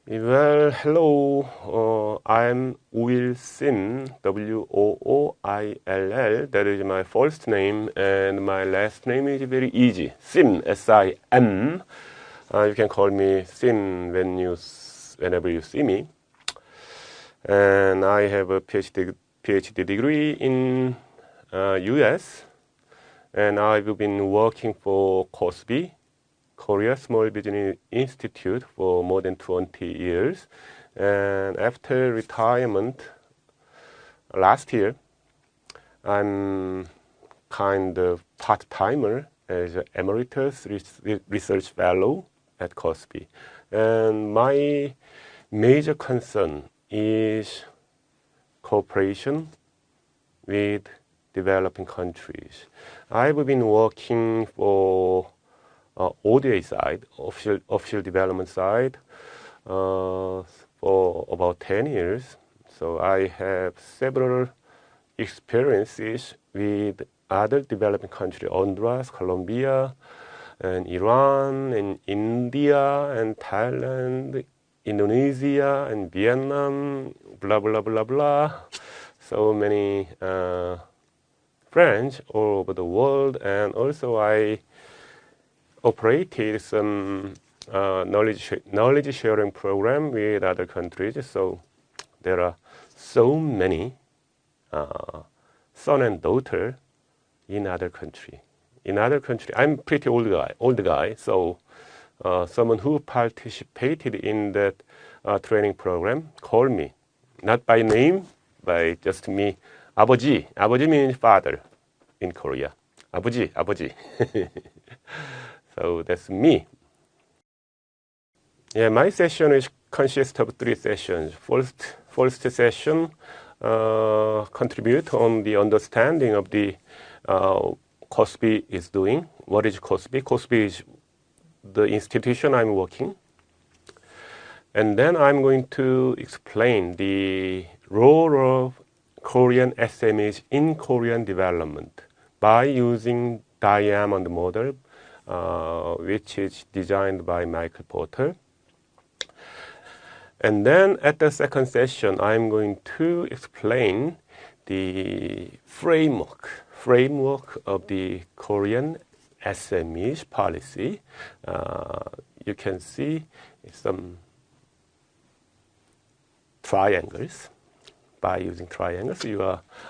Well, hello. I'm Will Sim, Wooill. That is my first name, and my last name is very easy. Sim, S-I-M. You can call me Sim whenever you see me. And I have a PhD degree in U.S. And I've been working for COSBY, Korea Small Business Institute, for more than 20 years. And after retirement last year, I'm kind of part-timer as an emeritus research fellow at COSBY. And my major concern is cooperation with developing countries. I've been working for ODA side, official development side, for about 10 years. So I have several experiences with other developing countries, Honduras, Colombia, and Iran, and India, and Thailand, Indonesia, and Vietnam, blah, blah, blah, blah. So many friends all over the world. And also I operated some knowledge sharing program with other countries. So there are so many son and daughter in other country. I'm pretty old guy. So someone who participated in that training program called me, not by name, by just me, 아버지. 아버지 means father in Korea. 아버지. So that's me. Yeah, my session consists of 3 sessions. First session contribute on the understanding of the COSBY is doing. What is COSBY? COSBY is the institution I'm working. And then I'm going to explain the role of Korean SMEs in Korean development by using diamond model, which is designed by Michael Porter. And then at the second session, I'm going to explain the framework of the Korean SMEs policy. You can see some triangles. By using triangles,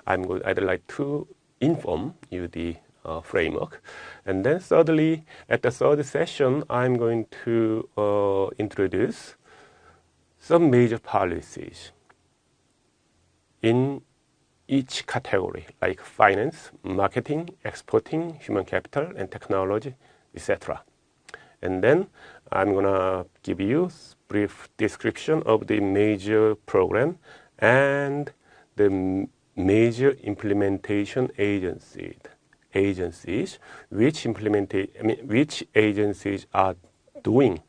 I'd like to inform you the framework. And then thirdly, at the third session, I'm going to introduce some major policies in each category, like finance, marketing, exporting, human capital, and technology, etc. And then I'm gonna give you a brief description of the major program and the major implementation agencies which agencies are doing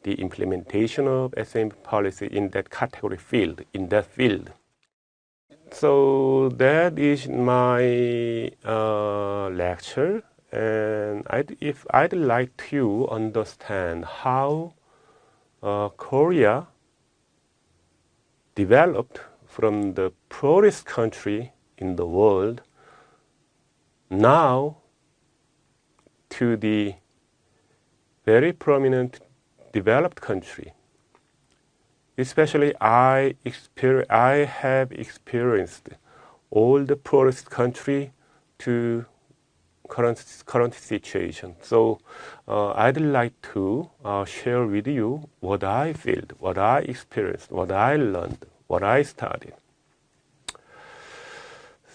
the implementation of SME policy in that category field, So that is my lecture, and I'd like to understand how Korea developed from the poorest country in the world now to the very prominent developed country. Especially I have experienced all the poorest country to current situation. So I'd like to share with you what I feel, what I experienced, what I learned, what I studied.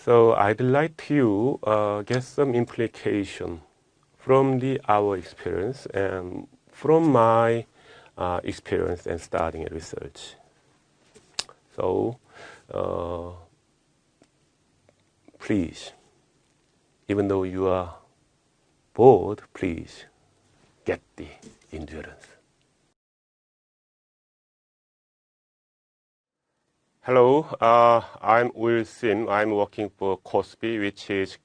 So I'd like to get some implication from our experience and from my experience and studying and research. So please, even though you are bored, please get the endurance. Hello, I'm Will Sim. I'm working for COSBY, which is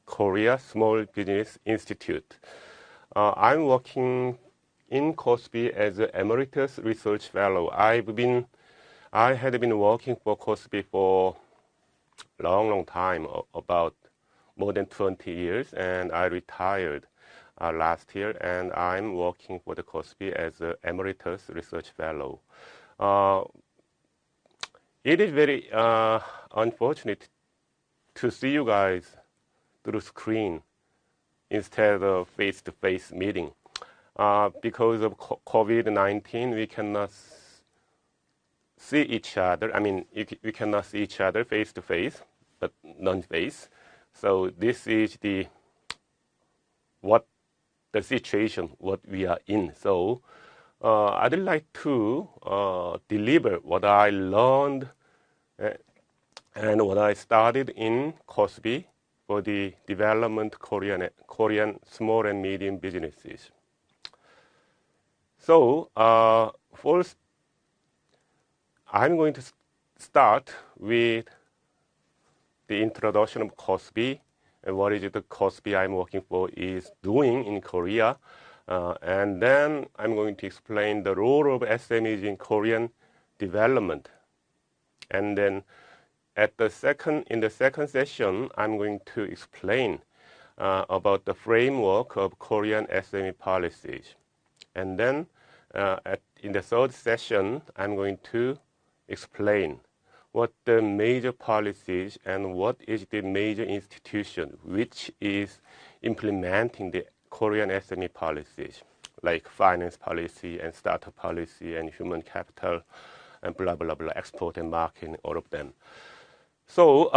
Korea Small Business Institute. I'm working in COSBY as an emeritus research fellow. I had been working for COSBY for a long time, about more than 20 years, and I retired last year, and I'm working for the COSBY as an emeritus research fellow. It is very unfortunate to see you guys through screen instead of face-to-face meeting. Because of COVID-19, we cannot see each other. I mean, we cannot see each other face-to-face, but non-face. So this is the situation what we are in. So I'd like to deliver what I learned and what I studied in COSBY for the development Korean small and medium businesses. So first, I'm going to start with the introduction of COSBY and what is the COSBY I'm working for is doing in Korea. And then I'm going to explain the role of SMEs in Korean development. And then in the second session, I'm going to explain about the framework of Korean SME policies. And then in the third session, I'm going to explain what the major policies and what is the major institution which is implementing the Korean SME policies, like finance policy and startup policy and human capital and blah, blah, blah, export and marketing, all of them. So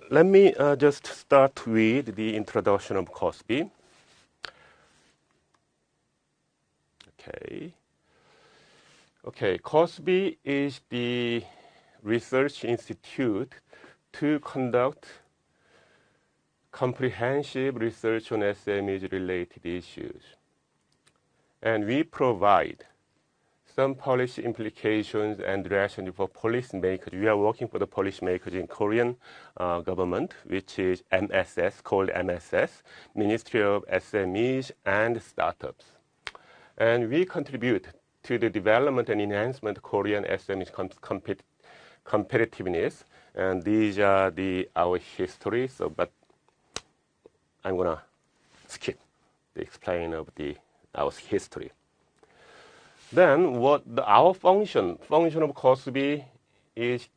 let me just start with the introduction of COSBY. Okay, COSBY is the research institute to conduct comprehensive research on SMEs related issues. And we provide some policy implications and direction for policymakers. We are working for the policymakers in Korean government, which is MSS, called MSS, Ministry of SMEs and Startups. And we contribute to the development and enhancement of Korean SMEs competitiveness. And these are our history. So, but I'm gonna skip the explain of our history. Then our function of COSBY is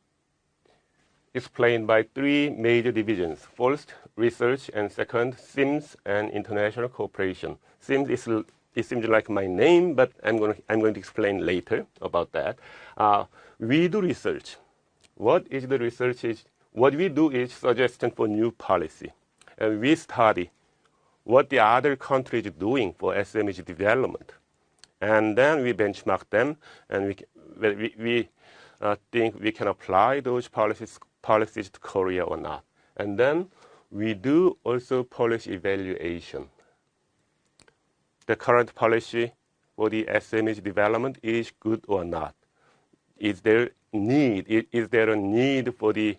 explained by three major divisions. First, research, and second, SMEs and international cooperation. SMEs it seems like my name, but I'm going to explain later about that. We do research. What is the research? What we do is suggestion for new policy. And we study what the other countries are doing for SME development. And then we benchmark them, and we think we can apply those policies to Korea or not. And then we do also policy evaluation. The current policy for the SME development is good or not? Is there a need for the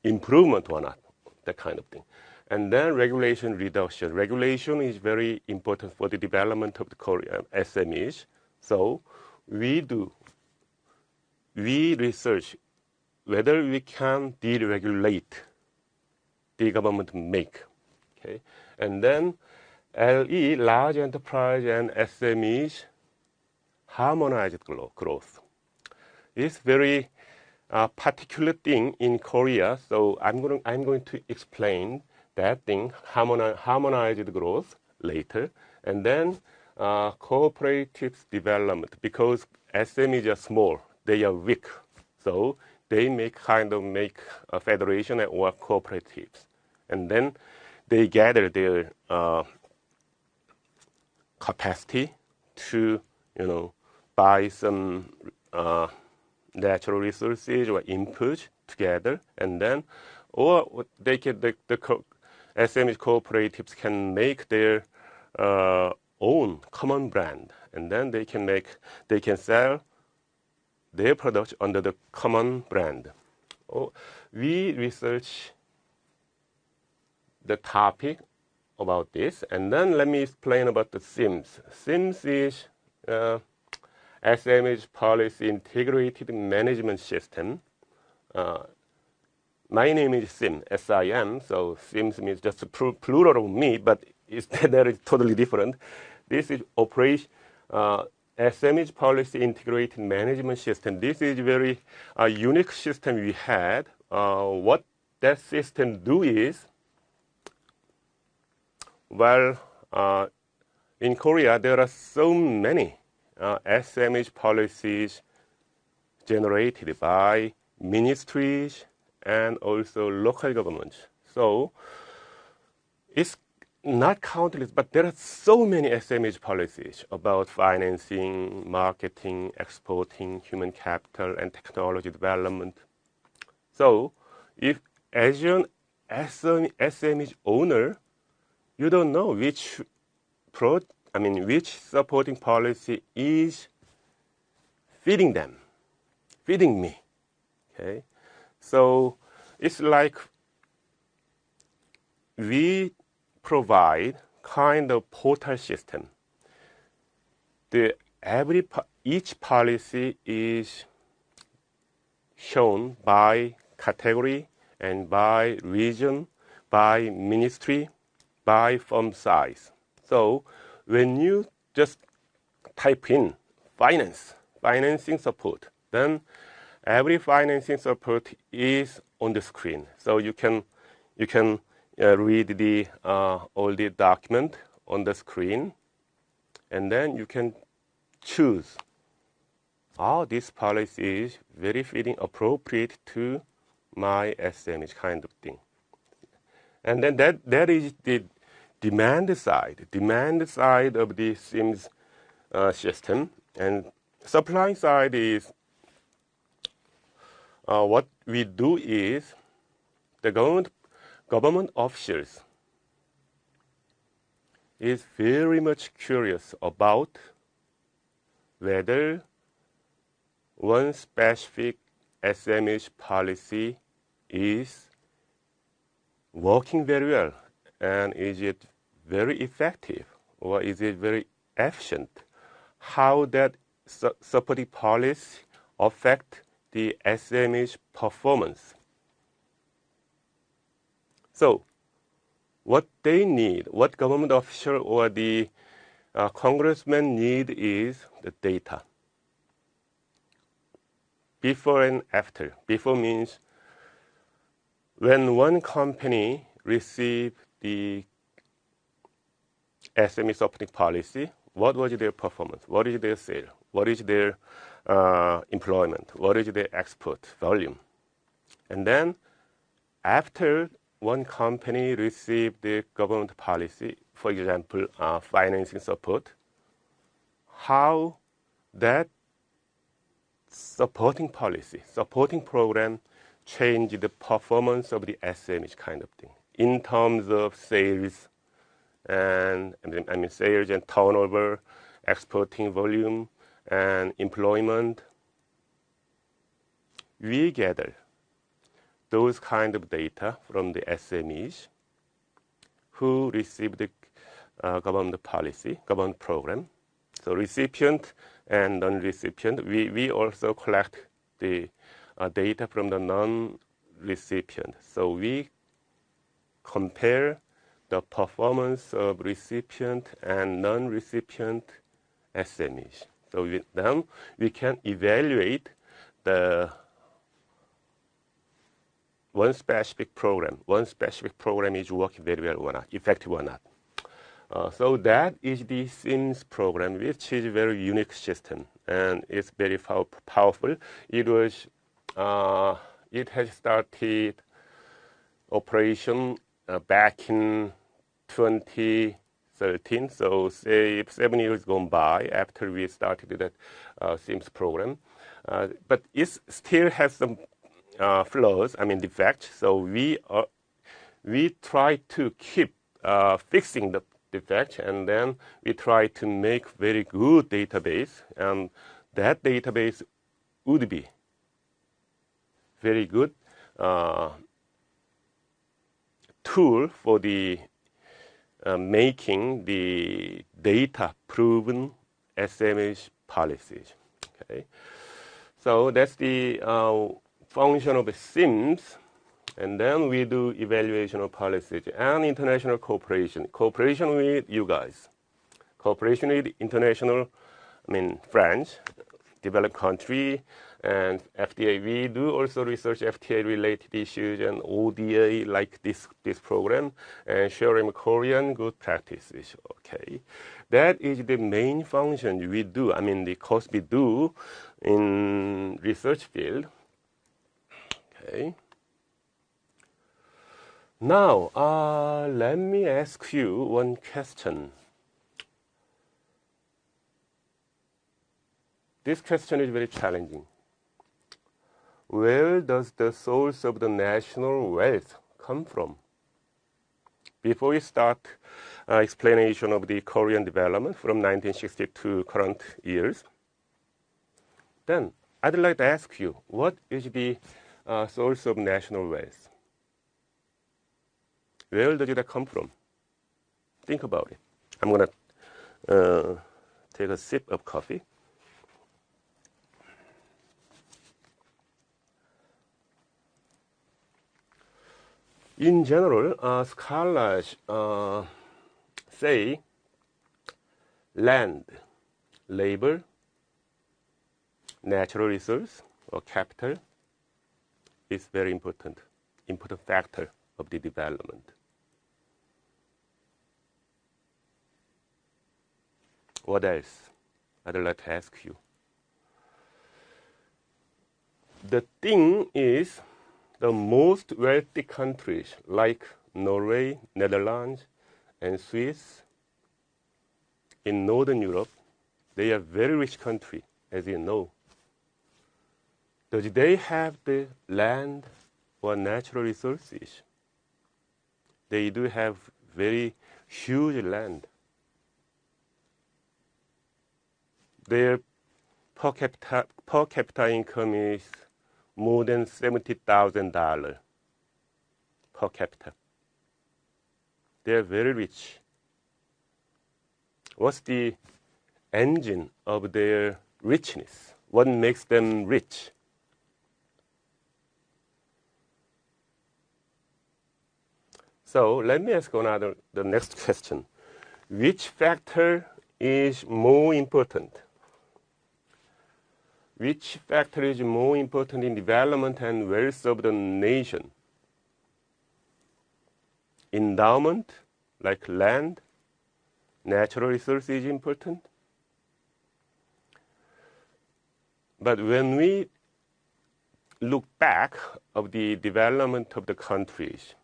improvement or not? That kind of thing. And then regulation reduction. Regulation is very important for the development of the Korean SMEs. So we research whether we can deregulate the government make. Okay? And then LE, large enterprise and SMEs, harmonized growth. It's very particular thing in Korea. So I'm going to explain that thing, harmonized growth, later. And then cooperative development, because SMEs are small, they are weak. So they make a federation or cooperatives. And then they gather their capacity to, buy some natural resources or inputs together, and then, or they can the SME cooperatives can make their own common brand, and then they can sell their products under the common brand. We research the topic about this, and then let me explain about the SMEs. SMEs is SMEs Policy Integrated Management System. My name is Sim, S-I-M, so SMEs means just a plural of me, but that is totally different. This is Operation SMEs Policy Integrated Management System. This is very unique system we had. What that system do is, well, in Korea, there are so many SMEs policies generated by ministries and also local governments. So it's not countless, but there are so many SMEs policies about financing, marketing, exporting, human capital, and technology development. So if as an SMEs owner, you don't know which supporting policy is feeding me. Okay, so it's like we provide kind of portal system. Each policy is shown by category and by region, by ministry, by firm size. So when you just type in financing support, then every financing support is on the screen. So you can read the all the document on the screen, and then you can choose. Oh, this policy is very fitting, appropriate to my SMEs kind of thing. And then that is the demand side of the SIMS system. And supply side is what we do is the government officials is very much curious about whether one specific SMEs policy is working very well, and is it very effective, or is it very efficient? How that supporting policy affect the SMEs performance? So what they need, what government official or the congressman need is the data. Before and after. Before means when one company receive the SME supporting policy, what was their performance? What is their sale? What is their employment? What is their export volume? And then after one company received the government policy, for example, financing support, how that supporting policy, supporting program change the performance of the SMEs kind of thing in terms of sales and sales and turnover, exporting volume, and employment. We gather those kind of data from the SMEs who receive the government policy, government program. So recipient and non-recipient. We also collect the data from the non-recipient. So we compare the performance of recipient and non-recipient SMEs. So then we can evaluate the one specific program is working very well or not, effective or not. So that is the SIMS program, which is a very unique system, and it's very powerful. It has started operation back in 2013. So say 7 years gone by after we started that SIMS program, but it still has some flaws, defects. So we try to keep fixing the defect, and then we try to make very good database, and that database would be very good tool for the making the data-proven SMEs policies. Okay, so that's the function of SMEs, and then we do evaluation of policies and international cooperation. Cooperation with you guys, cooperation with international, France, developed country, and FTA. We do also research FTA-related issues and ODA like this program, and sharing Korean good practices. Okay, that is the main function we do. The COSBY do in research field. Okay. Now, let me ask you one question. This question is very challenging. Where does the source of the national wealth come from? Before we start explanation of the Korean development from 1960 to current years, then I'd like to ask you, what is the source of national wealth? Where does it come from? Think about it. I'm going to take a sip of coffee. In general, scholars say land, labor, natural resource, or capital is very important factor of the development. What else? I'd like to ask you. The thing is, the most wealthy countries like Norway, Netherlands, and Swiss in Northern Europe, they are very rich country, as you know. Does they have the land or natural resources? They do have very huge land. Their per capita income is more than $70,000 per capita. They are very rich. What's the engine of their richness? What makes them rich? So let me ask the next question. Which factor is more important? Which factor is more important in development and wealth of the nation? Endowment, like land, natural resources is important. But when we look back of the development of the countries,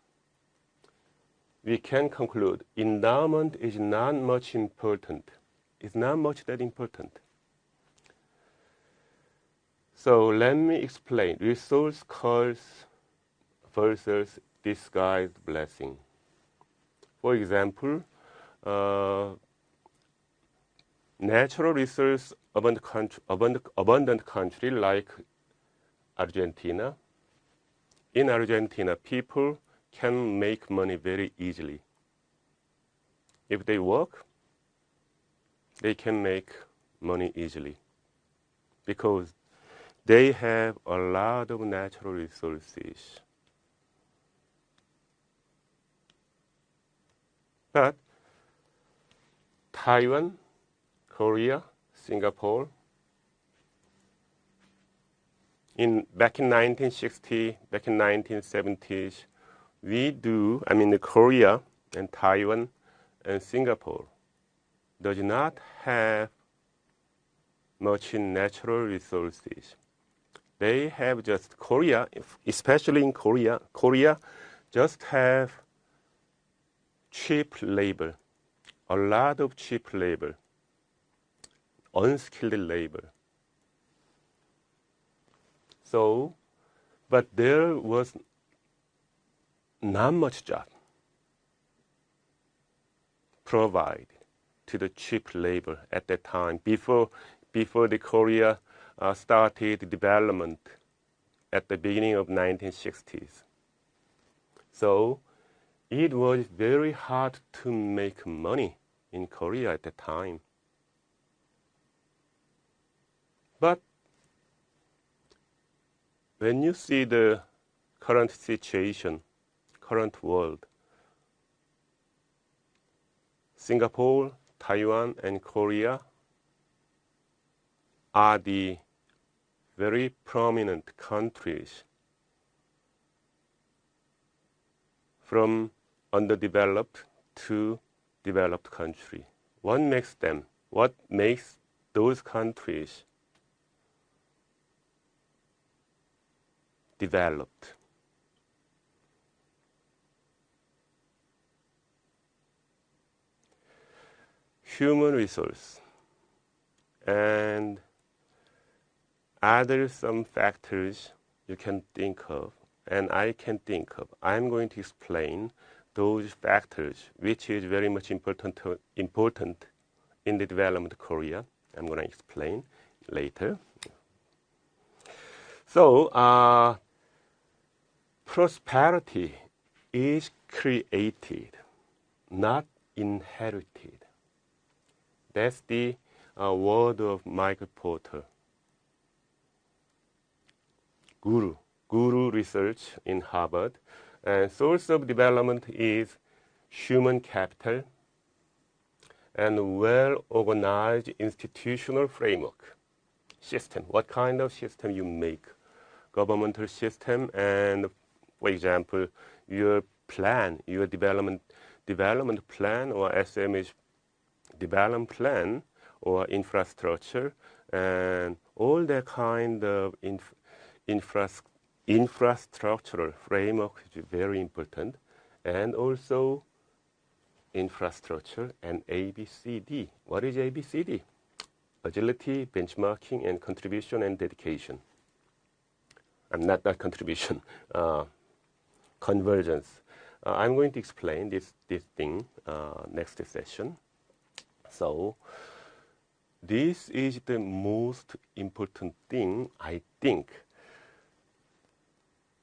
we can conclude endowment is not much important. It's not much that important. So let me explain. Resource curse versus disguised blessing. For example, natural resource abundant country like Argentina. In Argentina, people can make money very easily. If they work, they can make money easily because they have a lot of natural resources. But Taiwan, Korea, Singapore, back in 1960, back in 1970s, Korea and Taiwan and Singapore does not have much natural resources. They have just Korea, especially in Korea just have cheap labor, a lot of cheap labor, unskilled labor. So, but there was not much job provided to the cheap labor at that time before the Korea started development at the beginning of 1960s. So it was very hard to make money in Korea at the time. But when you see the current situation, current world, Singapore, Taiwan, and Korea are the very prominent countries from underdeveloped to developed country. What makes those countries developed? Human resource and other some factors you can think of and I can think of. I'm going to explain those factors which is very much important in the development of Korea. I'm going to explain later. So prosperity is created, not inherited. That's the word of Michael Porter. Guru research in Harvard. And source of development is human capital and well-organized institutional framework. System, what kind of system you make? Governmental system and, for example, your plan, your development plan or SMEs development plan or infrastructure and all that kind of infrastructural framework is very important, and also infrastructure and ABCD. What is ABCD? Agility, benchmarking, and contribution and dedication. And not contribution, convergence. I'm going to explain this thing next session. So this is the most important thing, I think,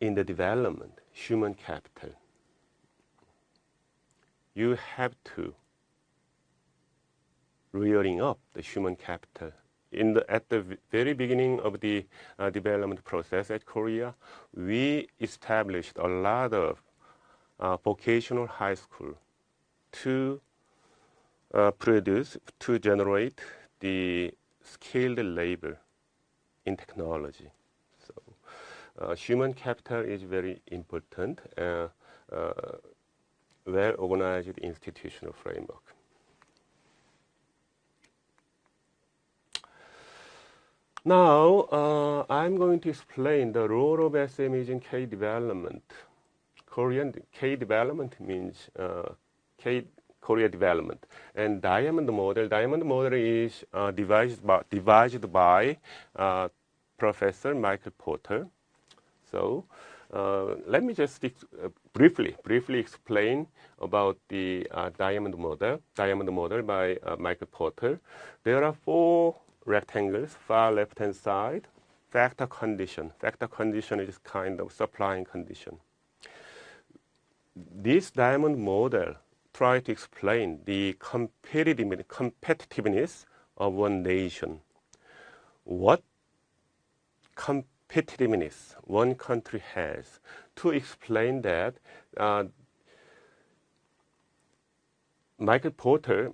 in the development, human capital. You have to rearing up the human capital. At the very beginning of the development process at Korea, we established a lot of vocational high school to generate the skilled labor in technology. So human capital is very important, well-organized institutional framework. Now, I'm going to explain the role of SMEs in K development. Korean K development means Korea development. And diamond model is devised by Professor Michael Porter. So let me just briefly explain about the diamond model by Michael Porter. There are 4 rectangles, far left-hand side. Factor condition is kind of supplying condition. This diamond model tries to explain the competitiveness of one nation. What competitiveness one country has. To explain that, Michael Porter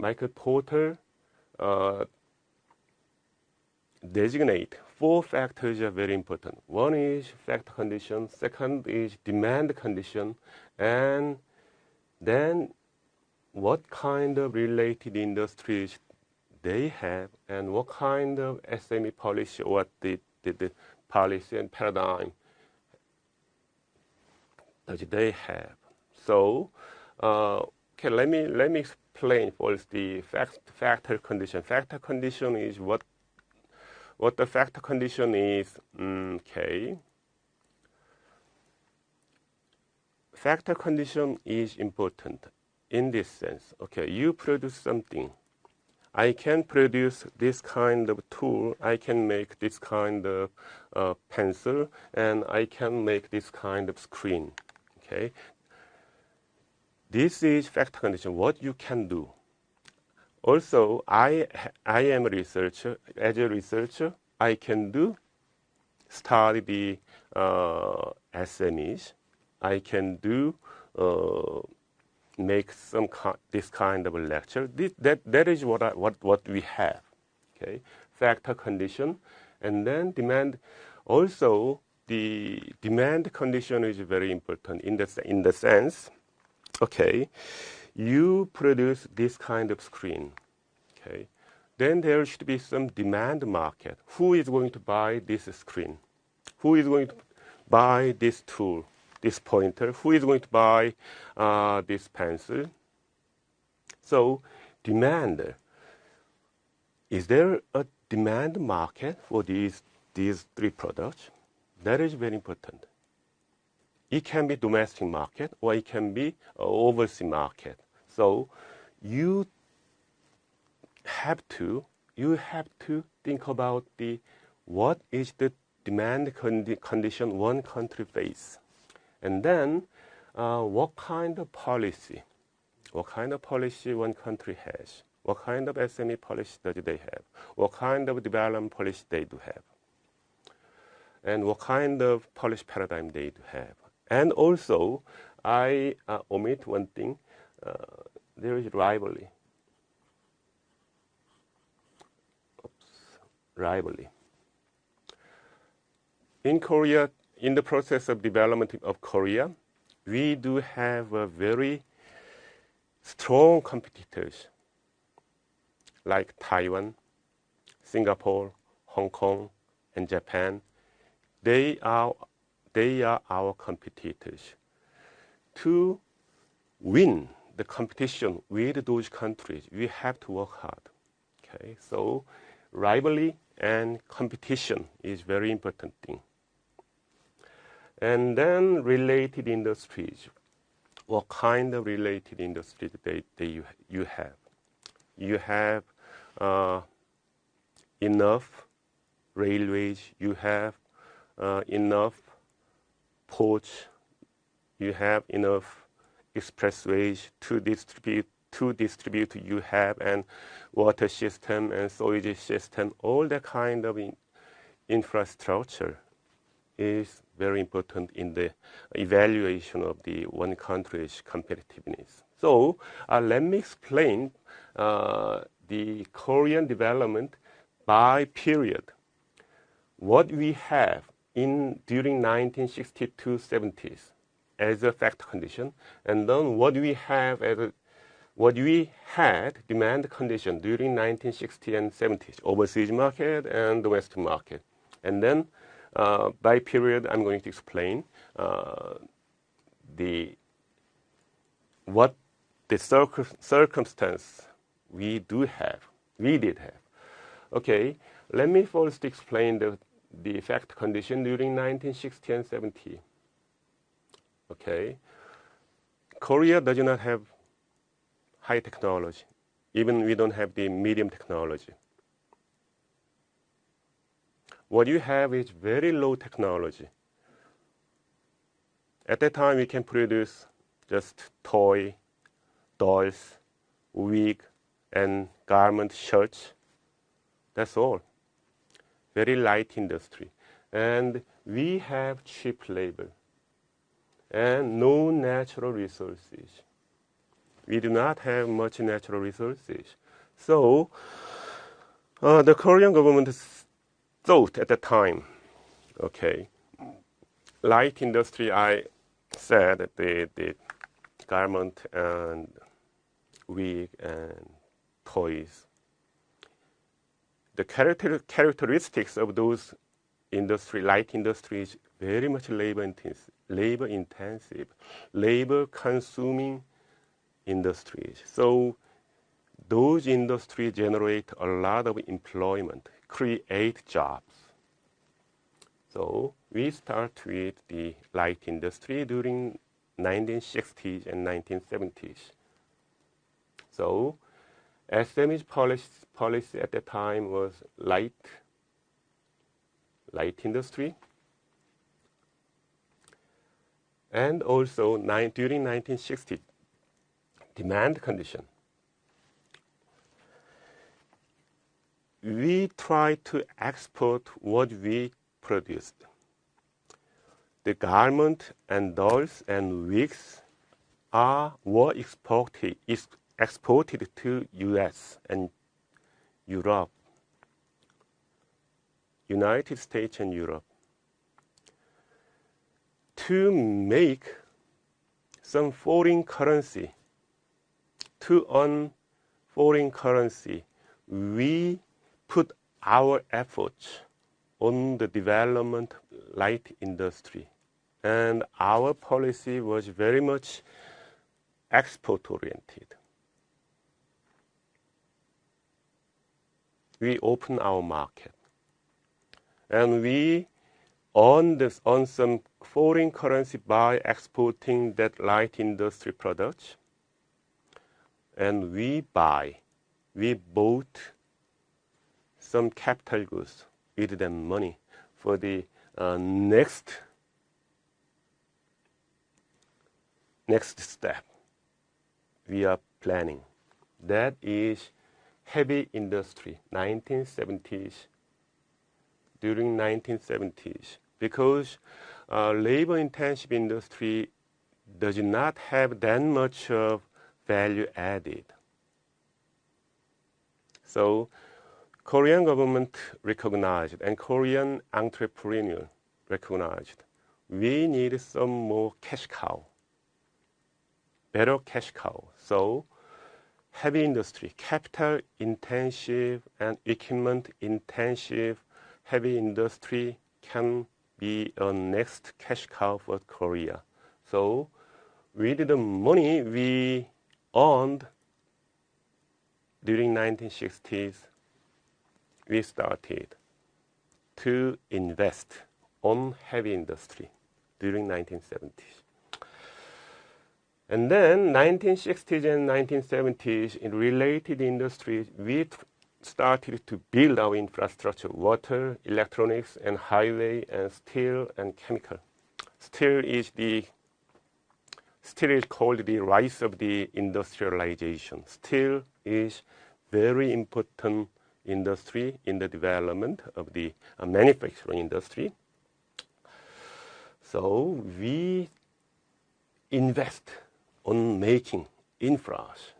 designate 4 factors are very important. One is factor condition, second is demand condition, and then what kind of related industries they have and what kind of SME policy or the policy and paradigm that they have. So, okay, let me explain first the factor condition. Factor condition is what the factor condition is. Okay. Factor condition is important in this sense. Okay, you produce something. I can produce this kind of tool, I can make this kind of pencil, and I can make this kind of screen. Okay. this is factor condition, what you can do. Also, I am a researcher. As a researcher, I can study the SMEs. I can make this kind of a lecture. That is what we have. Okay, factor condition, and then demand. Also, the demand condition is very important in the sense. Okay, you produce this kind of screen. Okay, then there should be some demand market. Who is going to buy this screen? Who is going to buy this tool, this pointer? Who is going to buy this pencil? So, demand. Is there a demand market for these three products? That is very important. It can be domestic market or it can be overseas market. So, you have to think about what is the demand condition one country face, and then what kind of policy one country has, what kind of SME policy does they have, what kind of development policy they do have, and what kind of policy paradigm they do have. And also, I omit one thing. There is rivalry. In Korea, in the process of development of Korea, we do have a very strong competitors like Taiwan, Singapore, Hong Kong, and Japan. They are our competitors. To win the competition with those countries, we have to work hard. Okay, so rivalry and competition is very important thing. And then related industries. What kind of related industries you have? You have enough railways. You have enough ports. You have enough expressways to distribute. You have and water system and sewage system. All that kind of infrastructure is very important in the evaluation of the one country's competitiveness. So let me explain the Korean development by period. What we have during 1960s-70s as a factor condition, and then what we had demand condition during 1960s and 70s, overseas market and domestic market. And then by period, I'm going to explain what the circumstance we did have. Okay, let me first explain the factor condition during 1960 and 70. Okay, Korea does not have high technology. Even we don't have the medium technology. What you have is very low technology. At that time, we can produce just toy, dolls, wig, and garment, shirts. That's all. Very light industry. And we have cheap labor and no natural resources. We do not have much natural resources. So the Korean government thought at the time, okay, light industry, I said that the garment and wig and toys. The characteristics of those light industries, very much labor intensive, labor consuming industries. So those industries generate a lot of employment, create jobs. So we start with the light industry during 1960s and 1970s. So SMEs policy at the time was light industry. And also during 1960s, demand condition. We try to export what we produced. The garment and dolls and wigs were exported to US and Europe, United States and Europe. To make some foreign currency, to earn foreign currency, we put our efforts on the development of light industry. And our policy was very much export-oriented. We opened our market. And we earn some foreign currency by exporting that light industry products. And we bought some capital goods with that money for the next step we are planning. That is heavy industry, 1970s, during 1970s, because labor-intensive industry does not have that much of value added. So Korean government recognized and Korean entrepreneur recognized we need some more cash cow, better cash cow. So heavy industry, capital intensive and equipment intensive heavy industry can be a next cash cow for Korea. So with the money we earned during 1960s, we started to invest on heavy industry during 1970s. And then 1960s and 1970s, in related industries, we started to build our infrastructure, water, electronics, and highway, and steel and chemical. Steel is called the rise of the industrialization. Steel is very important industry in the development of the manufacturing industry. So we invest on making infras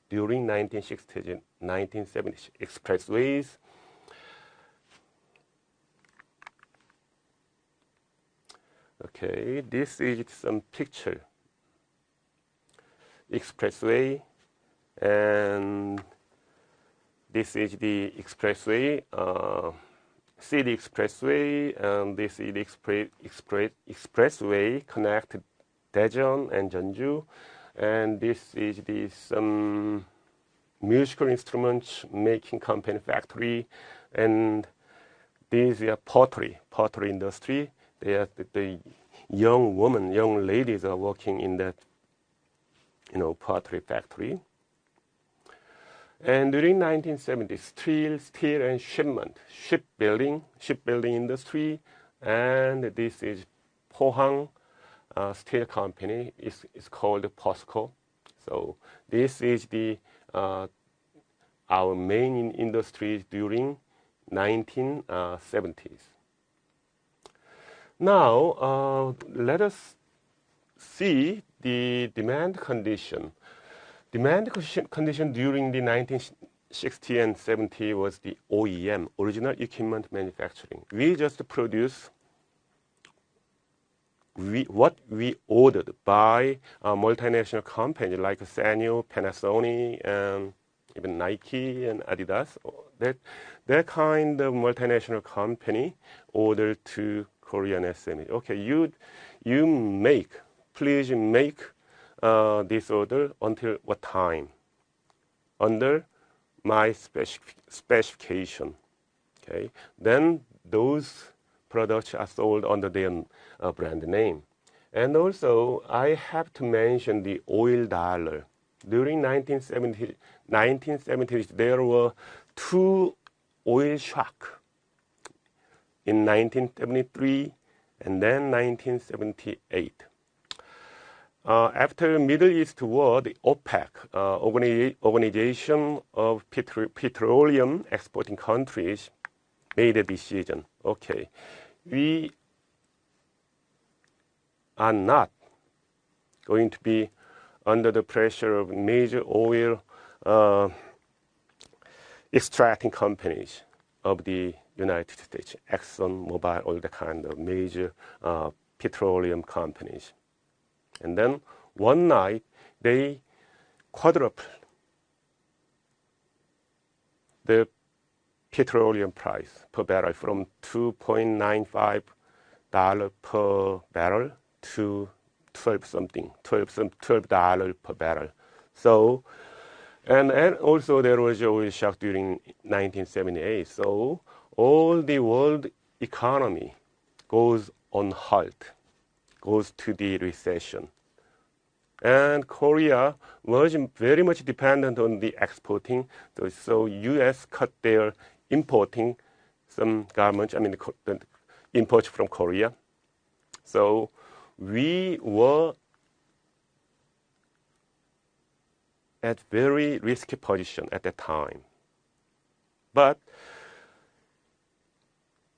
during 1960s and 1970s, expressways. Okay, this is some picture. Expressway, and this is the expressway, city expressway, and this is the expressway connect Daejeon and Jeonju, and this is the some musical instruments making company factory, and this is a pottery industry. They are the young ladies are working in that, pottery factory. And during 1970s, steel and shipbuilding industry, and this is Pohang steel company. It's called POSCO. So this is the our main industries during 1970s. Now let us see the demand condition. Demand condition during the 1960 and 70 was the OEM, original equipment manufacturing. We just produce what we ordered by a multinational company like Sanyo, Panasonic, and even Nike and Adidas. That kind of multinational company ordered to Korean SME. Okay, please make this order until what time? Under my specification. Okay, then those products are sold under their brand name. And also, I have to mention the oil dollar. During 1970s, there were two oil shocks in 1973 and then 1978. after Middle East war, the OPEC, Organization of Petroleum Exporting Countries, made a decision. Okay, we are not going to be under the pressure of major oil extracting companies of the United States, Exxon, Mobil, all the kind of major petroleum companies. And then one night, they quadrupled the petroleum price per barrel from $2.95 per barrel to $12 per barrel. So, and also there was oil shock during 1978. So all the world economy goes on halt, goes to the recession. And Korea was very much dependent on the exporting. So U.S. cut their importing some garments, the imports from Korea. So we were at very risky position at that time. But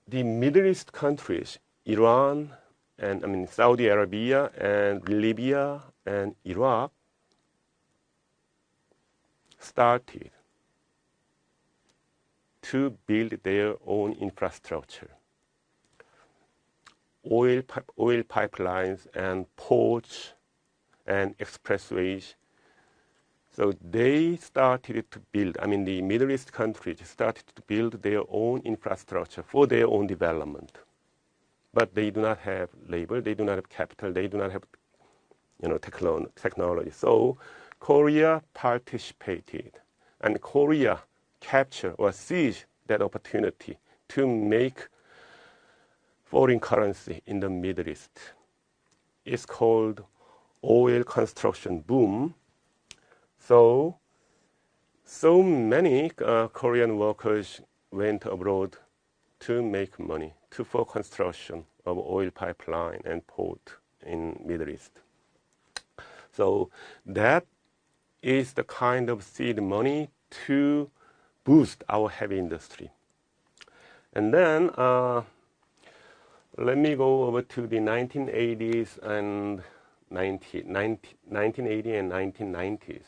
the Middle East countries, Iran, and Saudi Arabia and Libya and Iraq started to build their own infrastructure. Oil pipelines and ports and expressways. So they started to build, the Middle East countries started to build their own infrastructure for their own development. But they do not have labor, they do not have capital, they do not have technology. So Korea participated, and Korea captured or seized that opportunity to make foreign currency in the Middle East. It's called oil construction boom. So many Korean workers went abroad to make money, for construction of oil pipeline and port in Middle East. So that is the kind of seed money to boost our heavy industry. And then let me go over to the 1980s and 1980 and 1990s.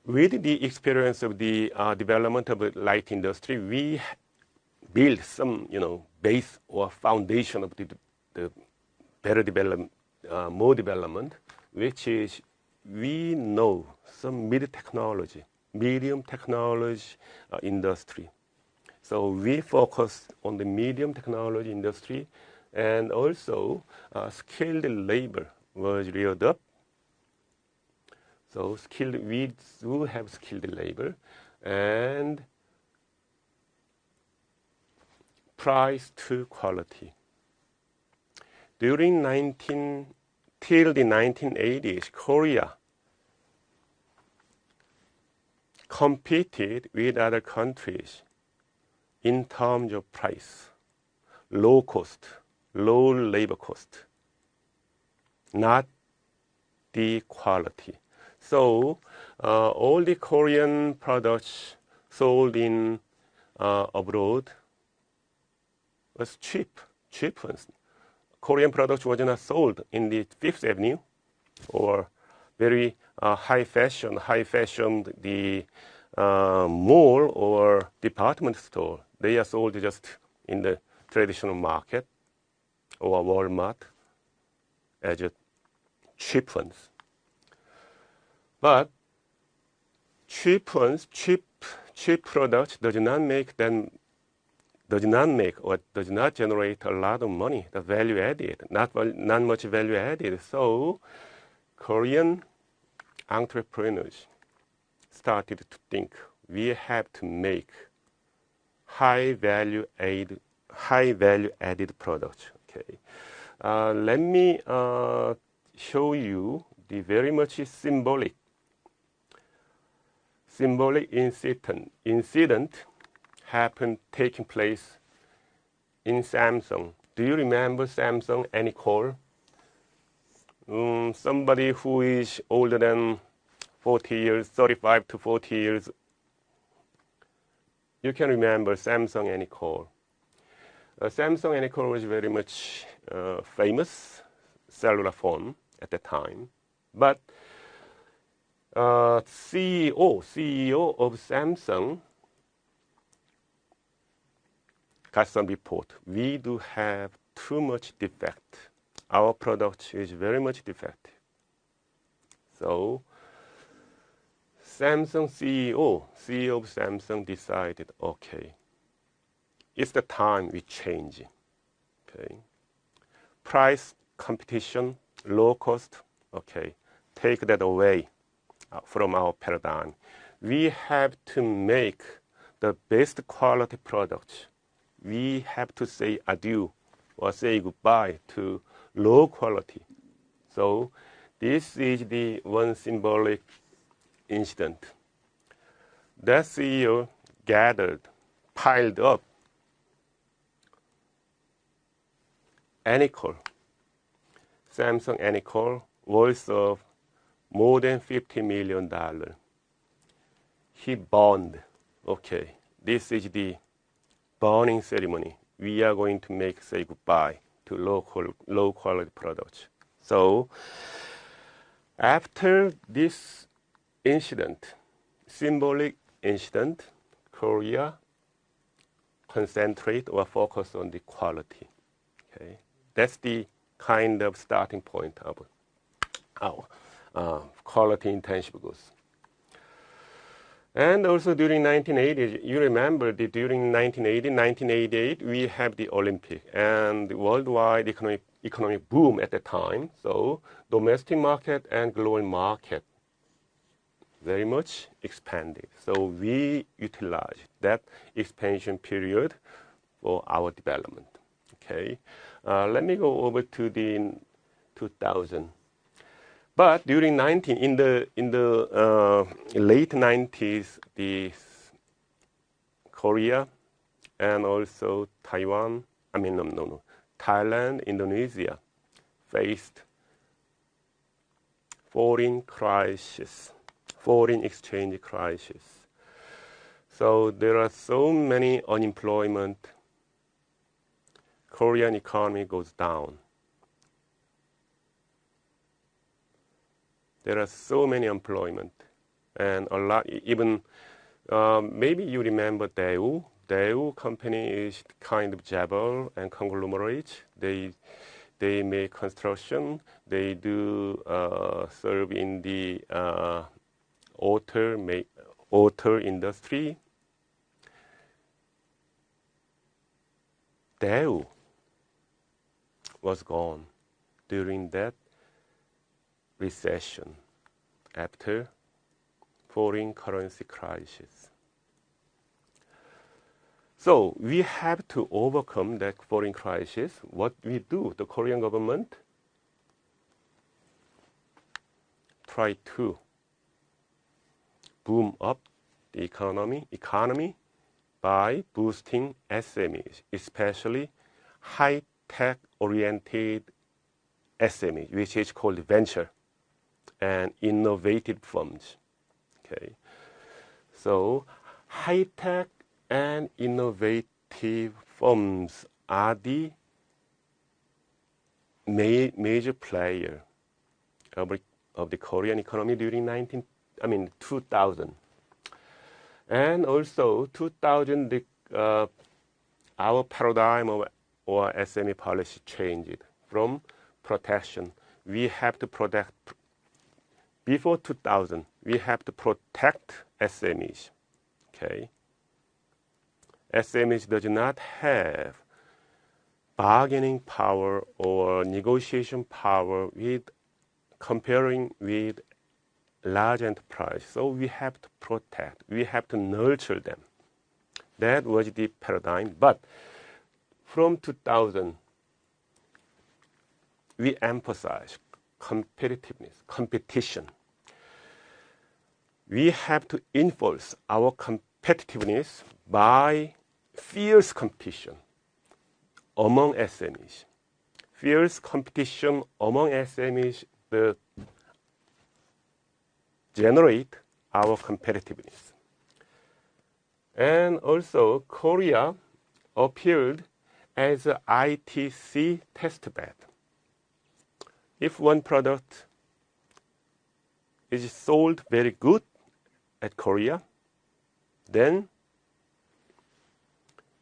With the experience of the development of the light industry, we built some, base or foundation of the better development, more development, which is we know some medium technology industry. So we focus on the medium technology industry, and also skilled labor was reared up. So we do have skilled labor, and price to quality. Till the 1980s, Korea competed with other countries in terms of price, low cost, low labor cost, not the quality. So all the Korean products sold in abroad was cheap ones. Korean products was not sold in the Fifth Avenue or very high fashion, the mall or department store. They are sold just in the traditional market or Walmart as a cheap ones. But cheap products does not generate a lot of money, the value added, not much value added. So Korean entrepreneurs started to think we have to make high value added products. Okay, let me show you the very much symbolic incident taking place in Samsung. Do you remember Samsung Anycall? somebody who is older than 40 years, 35 to 40 years, you can remember Samsung Anycall. Samsung Anycall was very much famous cellular phone at the time. But CEO of Samsung got some report. We do have too much defect. Our product is very much defective. So Samsung CEO of Samsung decided, okay, it's the time we change. Okay, price competition, low cost. Okay, take that away from our paradigm. We have to make the best quality product. We have to say adieu or say goodbye to low quality. So this is the one symbolic incident. That CEO gathered, piled up Anycall, Samsung Anycall, worth of more than $50 million. He burned. Okay, this is the burning ceremony. We are going to say goodbye to low quality products. So after this incident, symbolic incident, Korea concentrate or focus on the quality. Okay, that's the kind of starting point of our quality intangible goods. And also during 1980, you remember that during 1988, we have the Olympic and the worldwide economic boom at the time. So domestic market and global market very much expanded. So we utilize that expansion period for our development. Okay, let me go over to the 2000. But during in the late 90s, the Korea and also Taiwan, Thailand, Indonesia faced foreign exchange crisis. So there are so many unemployment. Korean economy goes down. There are so many employment, and a lot. Even maybe you remember Daewoo. Daewoo company is kind of jabber and conglomerate. They make construction. They do serve in the auto industry. Daewoo was gone during that recession after foreign currency crisis. So we have to overcome that foreign crisis. What we do, the Korean government try to boom up the economy by boosting SMEs, especially high-tech oriented SMEs, which is called venture and innovative firms. Okay, so high-tech and innovative firms are the major player of the Korean economy during 2000. And also 2000, our paradigm or SME policy changed from protection. We have to protect. Before 2000, we have to protect SMEs. Okay, SMEs does not have bargaining power or negotiation power comparing with large enterprise. So we have to protect. We have to nurture them. That was the paradigm. But from 2000, we emphasize competitiveness, competition. We have to enforce our competitiveness by fierce competition among SMEs. Fierce competition among SMEs the generate our competitiveness. And also, Korea appeared as an ITC test bed. If one product is sold very good at Korea, then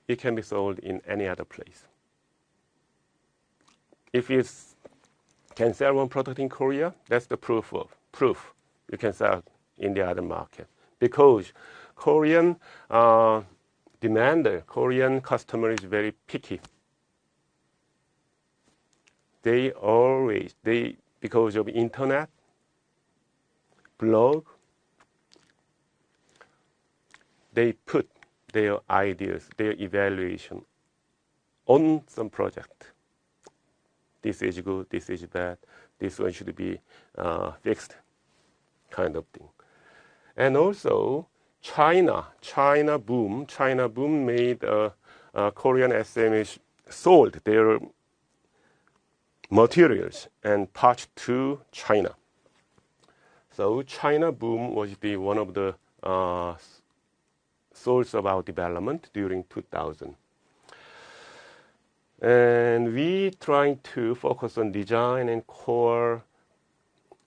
it can be sold in any other place. If you can sell one product in Korea, that's the proof you can sell in the other market. Because Korean demander, Korean customer is very picky. They always, because of internet, blog, they put their ideas, their evaluation on some project. This is good, this is bad, this one should be fixed, kind of thing. And also, China boom made Korean SMEs sold their materials and parts to China. So China boom was one of the source of our development during 2000. And we trying to focus on design and core.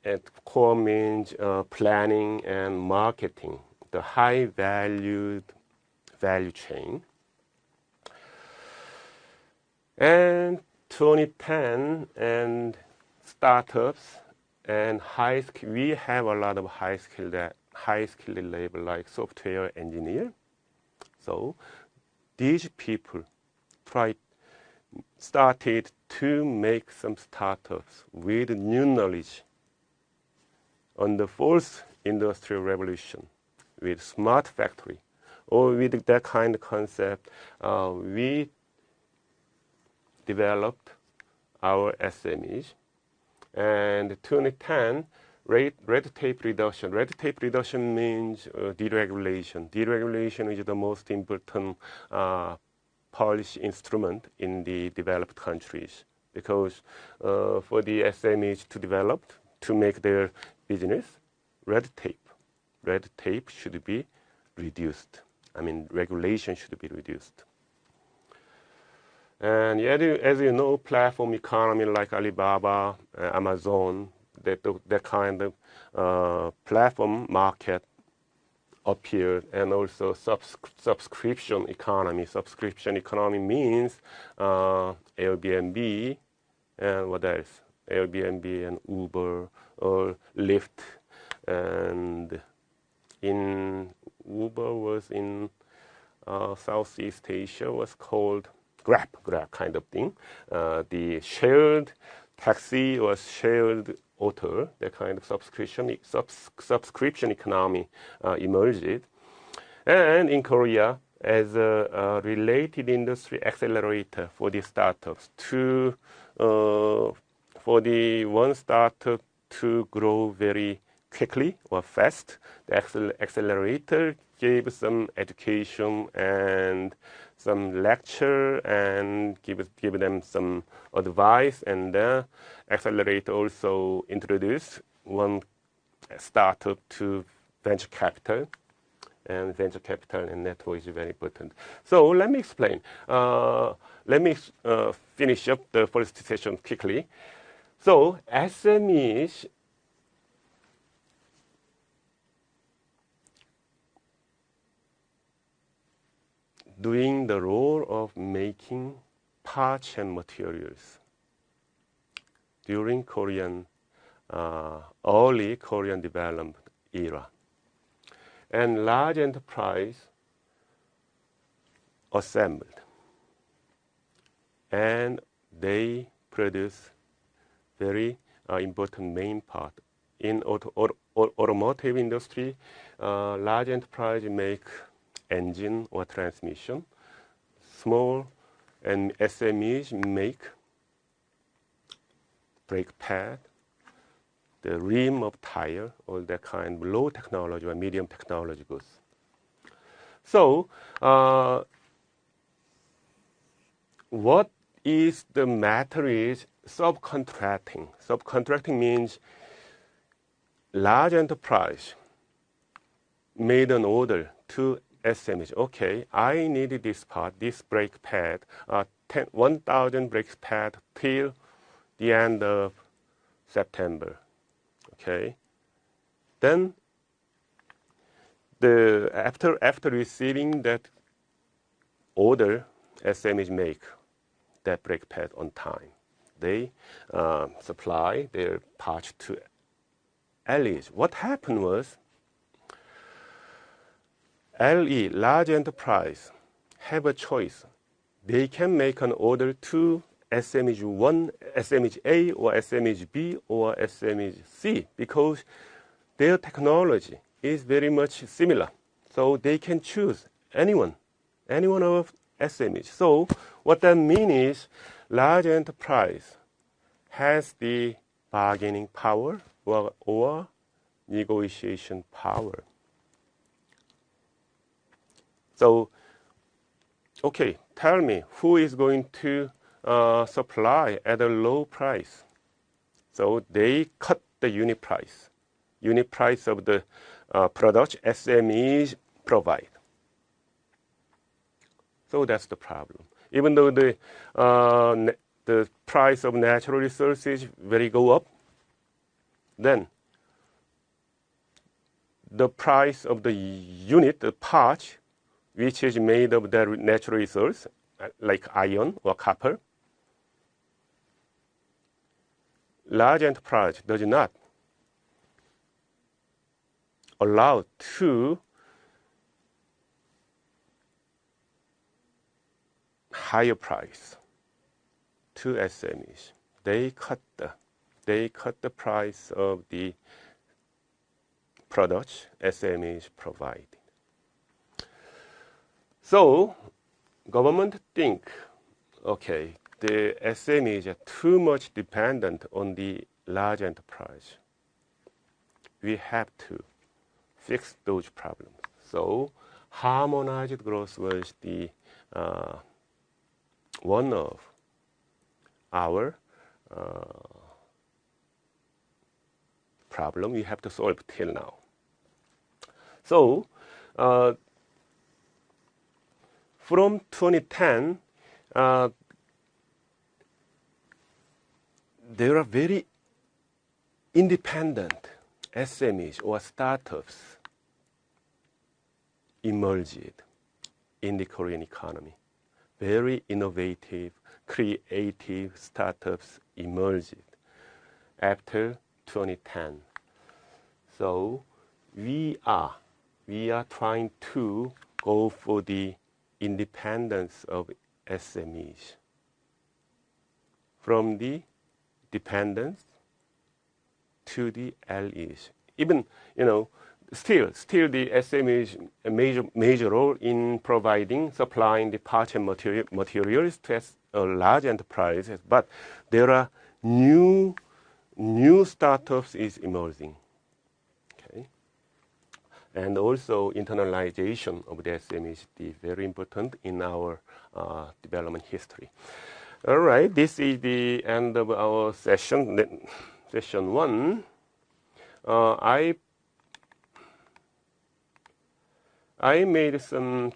And core means planning and marketing, the high valued value chain. And 2010 and startups and we have a lot of high-skilled labor like software engineer. So these people started to make some startups with new knowledge on the fourth industrial revolution, with smart factory, or with that kind of concept, we developed our SMEs. And 2010, red tape reduction. Red tape reduction means deregulation. Deregulation is the most important policy instrument in the developed countries, because for the SMEs to develop, to make their business, red tape should be reduced. I mean, regulation should be reduced. And as you know, platform economy like Alibaba, Amazon, that kind of platform market appeared, and also subscription economy. Subscription economy means Airbnb and what else? Airbnb and Uber or Lyft, and in Uber was in Southeast Asia was called Grab kind of thing. The shared taxi was shared auto, that kind of subscription economy emerged. And in Korea, as a related industry accelerator for the startups for the one startup to grow very quickly or fast, the accelerator gave some education and some lecture and give them some advice, and the accelerator also introduced one startup to venture capital, and venture capital and network is very important. So let me explain. Let me finish up the first session quickly. So SMEs doing the role of making parts and materials during early Korean development era. And large enterprise assembled, and they produce very important main part. In automotive industry, large enterprise make engine or transmission. Small and SMEs make brake pad, the rim of tire, all that kind of low technology or medium technology goods. So, what is the matter is subcontracting. Subcontracting means large enterprise made an order to SMEs. Okay, I need this part, this brake pad, 1,000 brake pad till the end of September. Okay, then after receiving that order, SMEs make that brake pad on time. They supply their parts to LEs. What happened was, LE, large enterprise, have a choice. They can make an order to SMEs 1, SMEs A, or SMEs B, or SMEs C, because their technology is very much similar. So they can choose anyone of SMEs. So what that means is, large enterprise has the bargaining power or negotiation power. So, okay, tell me, who is going to supply at a low price? So they cut the unit price of the product SMEs provide. So that's the problem. Even though the price of natural resources very go up, then the price of the unit, the part, which is made of the natural resource, like iron or copper, large enterprise does not allow to higher price to SMEs. They cut the price of the products SMEs provide. So government think, okay, the SMEs are too much dependent on the large enterprise. We have to fix those problems. So harmonized growth was the one of our problem we have to solve till now. So from 2010, there are very independent SMEs or startups emerged in the Korean economy. Very innovative, creative startups emerged after 2010. So we are trying to go for the independence of SMEs, from the dependence to the LEs. Even, still the SMEs a major role in supplying the parts and materials to large enterprises, but there are new startups is emerging. Okay, and also internalization of the SMEs is very important in our development history. All right, this is the end of our session 1. I made some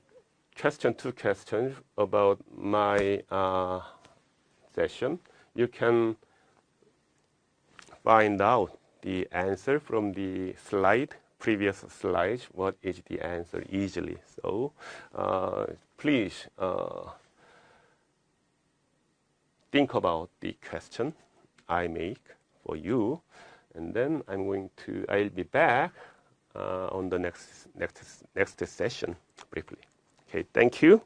two questions about my session. You can find out the answer from the previous slides, what is the answer easily. So please think about the question I make for you, and then I'll be back on the next session briefly. Okay, thank you.